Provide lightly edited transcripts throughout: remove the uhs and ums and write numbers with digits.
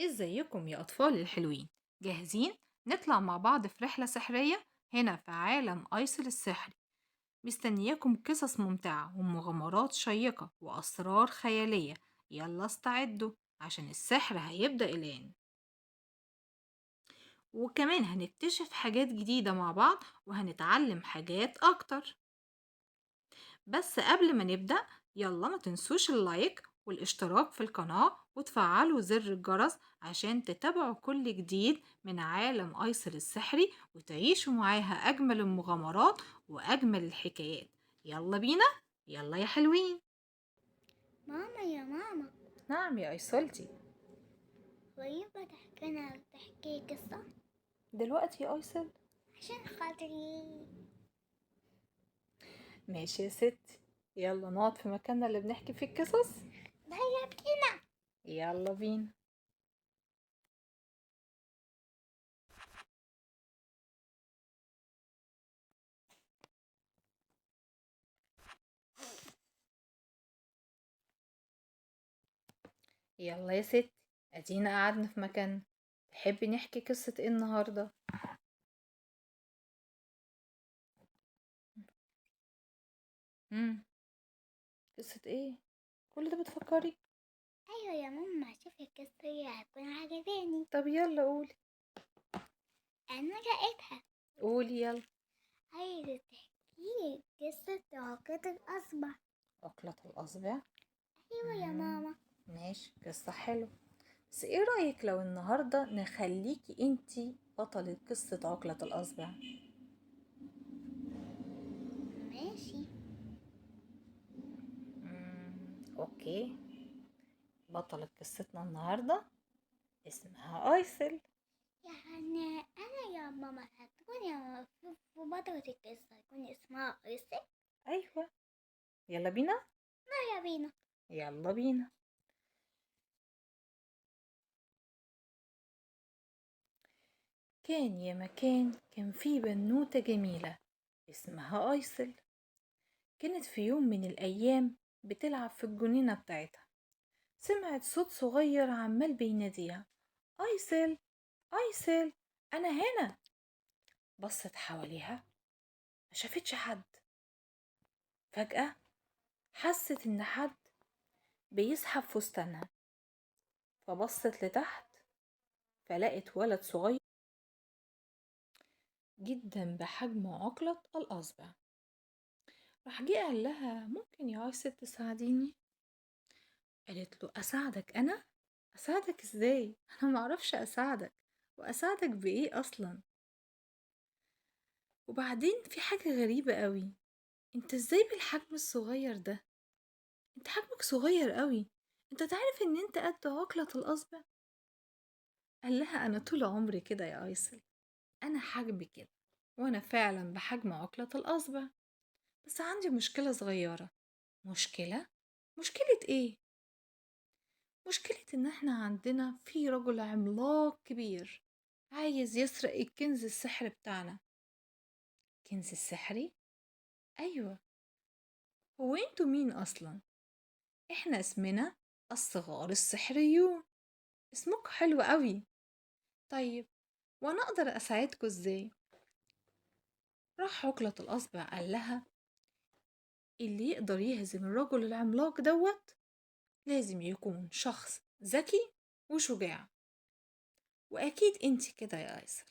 ازيكم يا أطفال الحلوين؟ جاهزين؟ نطلع مع بعض في رحلة سحرية هنا في عالم أيسل السحري. مستنياكم قصص ممتعة ومغامرات شيقة وأسرار خيالية. يلا استعدوا عشان السحر هيبدأ الآن، وكمان هنكتشف حاجات جديدة مع بعض وهنتعلم حاجات أكتر. بس قبل ما نبدأ، يلا ما تنسوش اللايك والاشتراك في القناة وتفعلوا زر الجرس عشان تتابعوا كل جديد من عالم أيسر السحري وتعيشوا معاها أجمل المغامرات وأجمل الحكايات. يلا بينا، يلا يا حلوين. ماما يا ماما، نعم يا أيسلتي. هو ينفع تحكي قصة دلوقتي يا أيسل؟ عشان خاطري؟ ماشي يا ستي، يلا نقعد في مكاننا اللي بنحكي فيه القصص. هيا بينا. يلا بينا. يلا يا ستي، ادينا قعدنا في مكاننا. تحبي نحكي قصة ايه النهاردة؟ امم قصة ايه؟ كل ده بتفكري؟ ايوه يا ماما، شوفي القصة هتكون عجباني. طب يلا قولي. انا لقيتها. قولي يلا. عايزة تحكي قصة عقد الأصبع؟ عقلة الأصبع. ايوه يا مم. ماما. ماشي، قصة حلوة. بس ايه رأيك لو النهاردة نخليكي انتي بطلة قصة عقلة الأصبع؟ ماشي. اوكي. بطلة قصتنا النهاردة اسمها ايسل. يعني انا يا ماما هتكون في بطلة القصة يكون اسمها ايسك. ايوه، يلا بينا. يا بينا. يلا بينا. كان يا مكان كان في بنوتة جميلة اسمها ايسل. كانت في يوم من الأيام بتلعب في الجنينة بتاعتها. سمعت صوت صغير عمال بيناديها: أيسل، أيسل، أنا هنا. بصت حواليها، ما شافتش حد. فجأة حست إن حد بيسحب فستانها، فبصت لتحت فلقت ولد صغير جدا بحجم عقلة الأصبع. راح جه قال لها: ممكن يا أيسل تساعديني؟ قالت له: أساعدك أنا؟ أساعدك إزاي؟ أنا معرفش أساعدك، وأساعدك بإيه أصلا؟ وبعدين في حاجة غريبة قوي، انت ازاي بالحجم الصغير ده؟ انت حجمك صغير قوي، انت تعرف ان انت قد عقلة الأصبع؟ قال لها: انا طول عمري كده يا ايسل، انا حجمي كده، وانا فعلا بحجم عقلة الأصبع، بس عندي مشكلة صغيرة. مشكلة؟ مشكلة ايه؟ مشكلة ان احنا عندنا في رجل عملاق كبير عايز يسرق الكنز السحري بتاعنا. كنز السحري؟ ايوه. هو انتوا مين اصلا؟ احنا اسمنا الصغار السحريون. اسمك حلو قوي. طيب، وانا اقدر اساعدكوا ازاي؟ راح عقلة الاصبع قال لها: اللي يقدر يهزم الرجل العملاق دوت لازم يكون شخص ذكي وشجاع، واكيد انتي كده يا ايسل.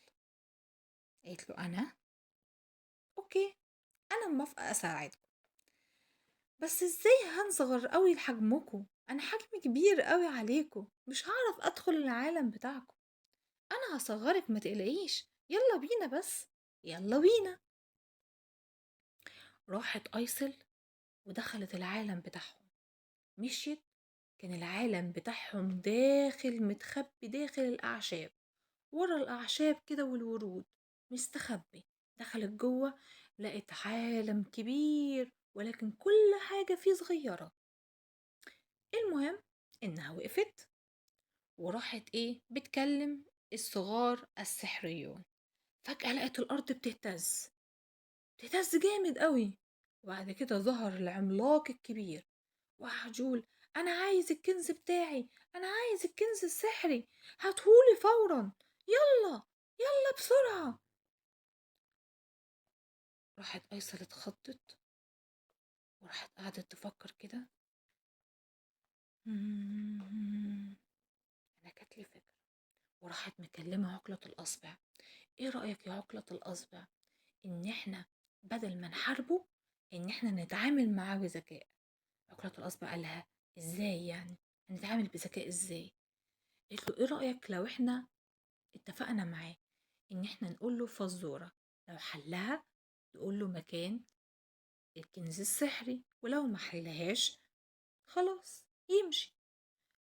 قالت له: انا؟ اوكي، انا موافقة اساعدكم، بس ازاي هنصغر قوي لحجمكم؟ انا حجمي كبير قوي عليكم، مش هعرف ادخل العالم بتاعكم. انا هصغرك ما تقلقيش، يلا بينا بس، يلا بينا. راحت ايسل ودخلت العالم بتاعهم. مشيت. كان العالم بتاعهم داخل متخبي داخل الاعشاب، ورا الاعشاب كده والورود مستخبي. دخلت جوه، لقت عالم كبير ولكن كل حاجة فيه صغيرة. المهم انها وقفت وراحت بتكلم الصغار السحريون. فجأة لقت الأرض بتهتز، بتهتز جامد قوي. وبعد كده ظهر العملاق الكبير وعجول. أنا عايز الكنز بتاعي، أنا عايز الكنز السحري، هاتهولي فورا، يلا يلا بسرعة. راحت أيسر اتخضت وراحت قعدت تفكر كده. أنا جات لي فكرة. وراحت مكلمة عقلة الأصبع. إيه رأيك يا عقلة الأصبع إن إحنا بدل ما نحاربه إن إحنا نتعامل معاه بذكاء؟ عقلة الأصبع قالها إزاي يعني؟ هنتعامل بذكاء إزاي؟ قالت له إيه رأيك لو إحنا اتفقنا معاه إن إحنا نقول له فزورة، لو حلها نقول له مكان الكنز السحري، ولو ما حلهاش خلاص يمشي.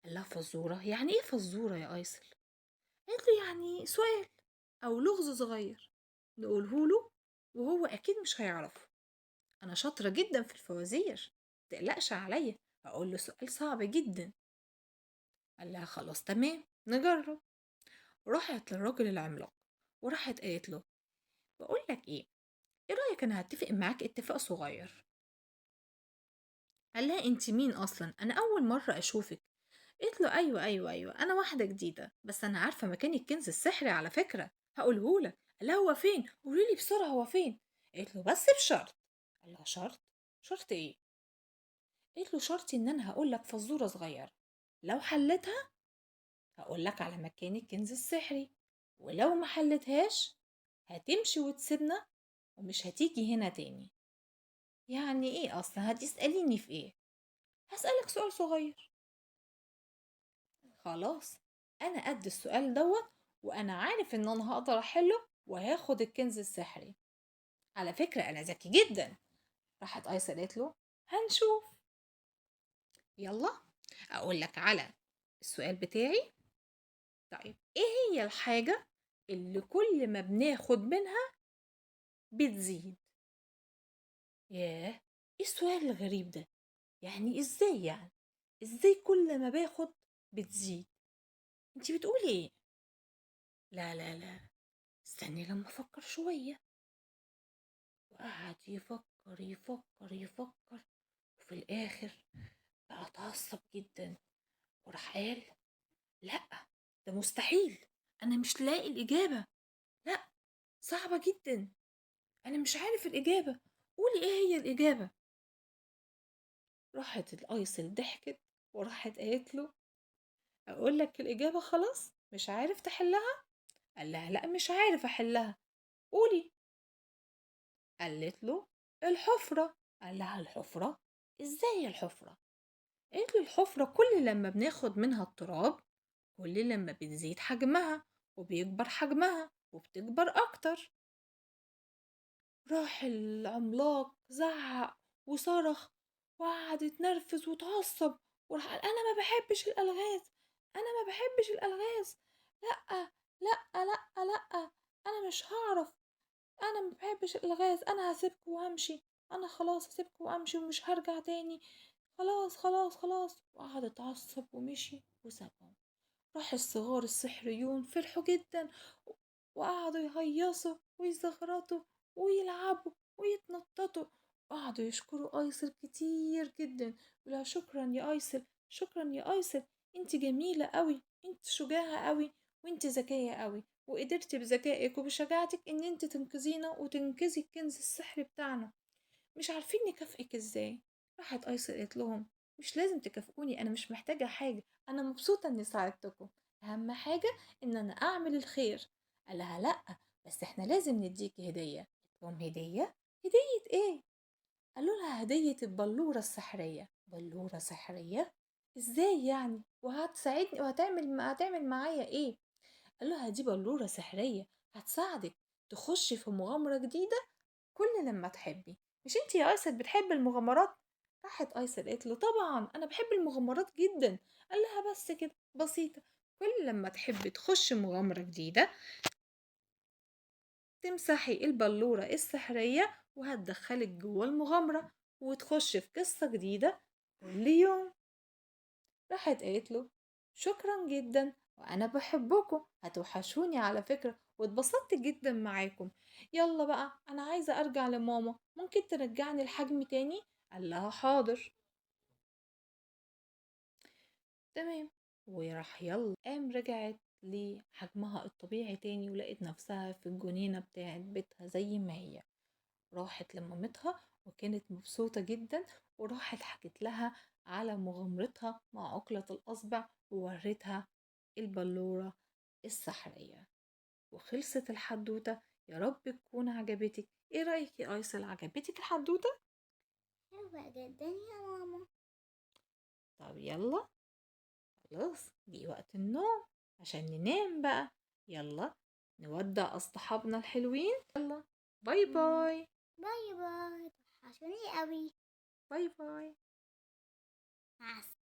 قال لها فزورة؟ يعني إيه فزورة يا أيسل؟ قالت له يعني سؤال أو لغز صغير نقوله له وهو أكيد مش هيعرفه. أنا شاطرة جدا في الفوازير، متقلقش عليا، هقول له سؤال صعب جدا. قال لها خلاص تمام نجرب. راحت للراجل العملاق وراحت قالت له بقول لك ايه رأيك انا هتفق معاك اتفاق صغير؟ قال لها انت مين اصلا؟ انا اول مرة اشوفك. قالت له ايوه انا واحدة جديدة بس انا عارفة مكان الكنز السحري على فكرة، هقولهولك. قال لها هو فين؟ قوليلي بسرعة هو فين. قالت له بس بشرط. قال لها شرط؟ شرط ايه؟ قالت له شرطي ان انا هقول لك فزورة صغيرة، لو حلتها هقول لك على مكان الكنز السحري، ولو ما حلتهاش هتمشي وتسيبنا ومش هتيجي هنا تاني. يعني ايه اصلا هتسأليني في ايه؟ هسألك سؤال صغير. خلاص انا قد السؤال دوت، وانا عارف ان انا هقدر احله وهاخد الكنز السحري. على فكرة انا ذكي جدا. راحت ايسر قالت له هنشوف. يلا اقول لك على السؤال بتاعي. طيب ايه هي الحاجة اللي كل ما بناخد منها بتزيد؟ ياه، ايه السؤال الغريب ده؟ يعني ازاي يعني؟ ازاي كل ما باخد بتزيد؟ انتي بتقولي ايه؟ لا استني لما افكر شوية. وقعد يفكر وفي الاخر بقى اتعصب جدا وراح قال لا، ده مستحيل، انا مش لاقي الاجابة، لا صعبة جدا، انا مش عارف الاجابة، قولي ايه هي الاجابة. راحت الايسل ضحكت وراحت قالت له اقول لك الاجابة خلاص مش عارف تحلها؟ قال لها لا مش عارف احلها، قولي. قالت له الحفرة. قال لها الحفرة؟ ازاي الحفرة؟ قالت له الحفرة كل لما بناخد منها التراب كل لما بتزيد حجمها وبيكبر حجمها وبتكبر اكتر. راح العملاق زعق وصرخ وقعد يتنرفز وتعصب وراح قال انا ما بحبش الالغاز، انا ما بحبش الالغاز، لا لا انا مش هعرف، انا ما بحبش الالغاز، انا هسيبكم وهمشي، انا خلاص هسيبكم وامشي ومش هرجع تاني، خلاص. وقعد اتعصب ومشي وسابهم. راح الصغار السحريون فرحوا جدا وقعدوا يهيصوا ويزغرطوا ويلعبوا ويتنططوا وقعدوا يشكروا ايسل كتير جدا. ولا شكرا يا ايسل، شكرا يا ايسل، انت جميلة قوي، انت شجاعة قوي، وانت ذكية قوي، وقدرتي بذكائك وبشجاعتك ان انت تنقذينا وتنقذي الكنز السحري بتاعنا، مش عارفين نكافئك ازاي. راحت ايسر قالت لهم مش لازم تكافئوني، انا مش محتاجة حاجة، انا مبسوطة اني ساعدتكم، اهم حاجة ان انا اعمل الخير. قال لها لا بس احنا لازم نديكي هدية. قالت لهم هدية؟ هدية ايه؟ قالوا لها هدية البلورة السحرية. بلورة سحرية؟ ازاي يعني؟ وهتساعدني هتعمل معايا ايه؟ قال لها دي بلورة سحرية هتساعدك تخشي في مغامرة جديدة كل لما تحبي. مش انتي يا ايسل بتحبي المغامرات؟ راحت ايسل قالت له طبعا انا بحب المغامرات جدا. قال لها بس كده بسيطة، كل لما تحبي تخشي مغامرة جديدة تمسحي البلورة السحرية وهتدخلك جوه المغامرة وتخشي في قصة جديدة كل يوم. راحت قالت له شكرا جدا وانا بحبكم، هتوحشوني على فكرة واتبسطت جدا معاكم. يلا بقى انا عايزة ارجع لماما، ممكن ترجعني الحجم تاني؟ قال لها حاضر. تمام. وراح يلا قام رجعت لحجمها الطبيعي تاني، ولقيت نفسها في الجنينة بتاعت بيتها زي ما هي. راحت لمامتها وكانت مبسوطة جدا، وراحت حكت لها على مغامرتها مع عقلة الأصبع، وورتها البلورة السحرية. وخلصت الحدوتة. يا رب تكون عجبتك. ايه رأيك يا ايسل، عجبتك الحدوتة؟ حلوة جدا يا ماما. طب يلا، خلاص جه وقت النوم عشان ننام بقى. يلا نودع أصحابنا الحلوين. يلا، باي مم. باي. باي باي، توحشوني قوي. باي باي. مع السلامة.